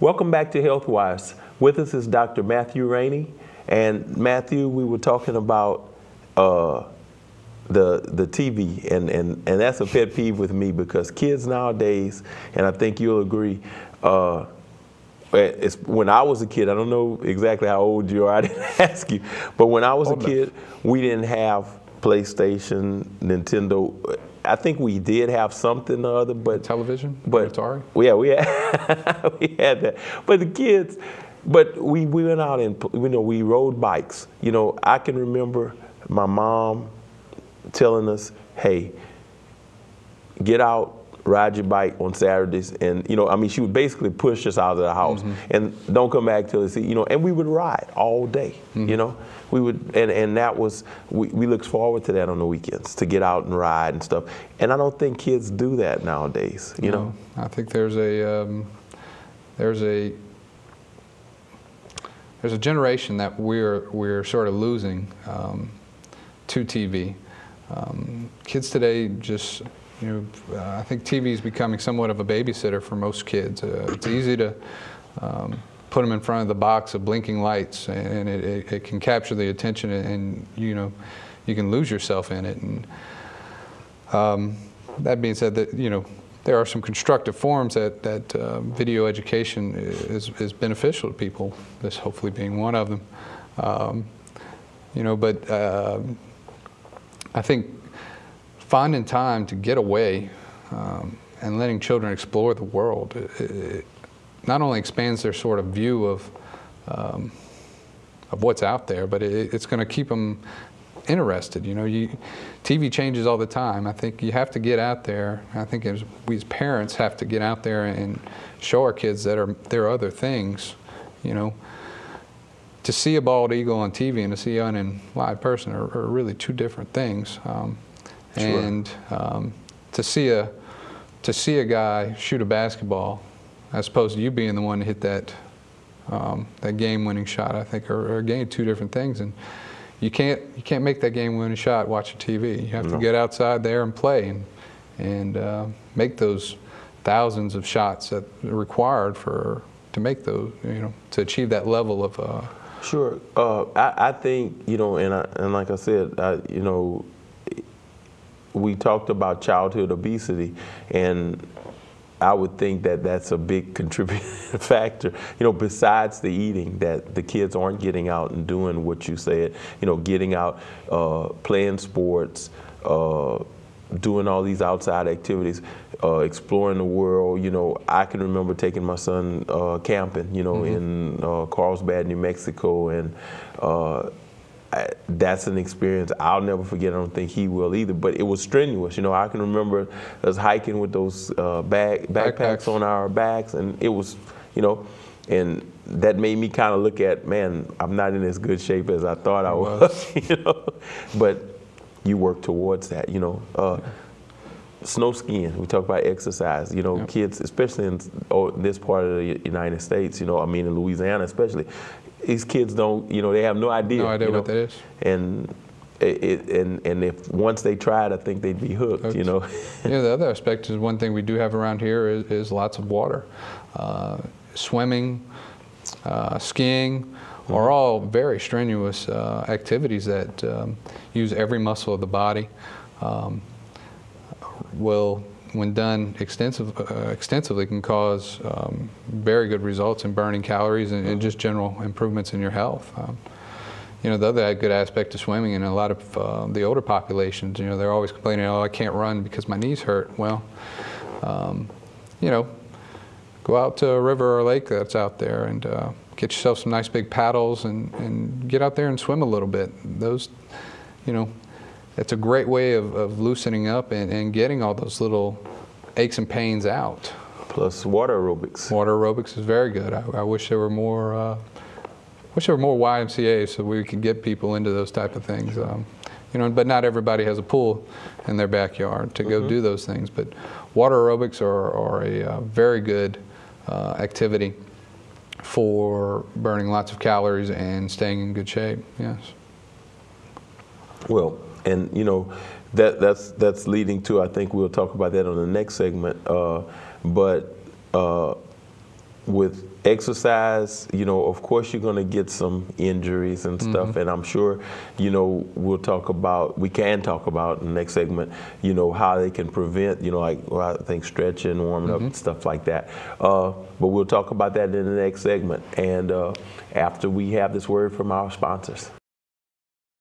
Welcome back to Healthwise. With us is Dr. Matthew Rainey. And Matthew, we were talking about the TV, and that's a pet peeve with me, because kids nowadays, and I think you'll agree, when I was a kid, I don't know exactly how old you are, I didn't ask you, but when I was a kid, we didn't have PlayStation, Nintendo. I think we did have something or other, but television, but Atari. Yeah, we had we had that. But the kids, but we went out and we rode bikes. I can remember my mom telling us, "Hey, get out, ride your bike on Saturdays," and she would basically push us out of the house and don't come back till it's and we would ride all day. We would, and that was, we looked forward to that on the weekends, to get out and ride and stuff. And I don't think kids do that nowadays. No, I think there's a generation that we're sort of losing to TV. Kids today just, I think TV is becoming somewhat of a babysitter for most kids. It's easy to put them in front of the box of blinking lights, and it can capture the attention, and you can lose yourself in it. And that being said, that there are some constructive forms that video education is beneficial to people. This hopefully being one of them. But I think finding time to get away and letting children explore the world, it not only expands their sort of view of what's out there, but it's going to keep them interested. TV changes all the time. I think you have to get out there. I think we as parents have to get out there and show our kids that there are other things. To see a bald eagle on TV and to see one in live person are really two different things. And to see a guy shoot a basketball, as opposed to you being the one to hit that game-winning shot, I think are again two different things. And you can't make that game-winning shot watching TV. You have to get outside there and play and make those thousands of shots that are required to make those, to achieve that level of. Sure. I think and like I said, we talked about childhood obesity, and I would think that that's a big contributing factor, besides the eating, that the kids aren't getting out and doing what you said, getting out, playing sports, doing all these outside activities, exploring the world. I can remember taking my son camping, in Carlsbad, New Mexico, and that's an experience I'll never forget. I don't think he will either, but it was strenuous. I can remember us hiking with those backpacks on our backs, and it was, and that made me kind of look at, man, I'm not in as good shape as I thought I was, but you work towards that, Snow skiing, we talk about exercise, kids, especially in this part of the United States, in Louisiana especially, these kids don't, they have no idea. No idea what that is. And if once they tried, I think they'd be hooked, The other aspect is one thing we do have around here is lots of water. Swimming, skiing are all very strenuous activities that use every muscle of the body. When done extensively, can cause very good results in burning calories and just general improvements in your health. The other good aspect of swimming, in a lot of the older populations, they're always complaining, "Oh, I can't run because my knees hurt." Well, go out to a river or a lake that's out there and get yourself some nice big paddles and get out there and swim a little bit. Those, it's a great way of loosening up and getting all those little aches and pains out. Plus water aerobics. Water aerobics is very good. I wish there were more. Wish there were more YMCA's so we could get people into those type of things. But not everybody has a pool in their backyard to go do those things. But water aerobics are a very good activity for burning lots of calories and staying in good shape. Yes. Well, and that's leading to, I think we'll talk about that on the next segment. But with exercise, you know, of course you're going to get some injuries and stuff, and I'm sure, you know, we can talk about in the next segment, you know, how they can prevent, you know, like, well, I think stretching, warming up, and stuff like that. But we'll talk about that in the next segment, and after we have this word from our sponsors.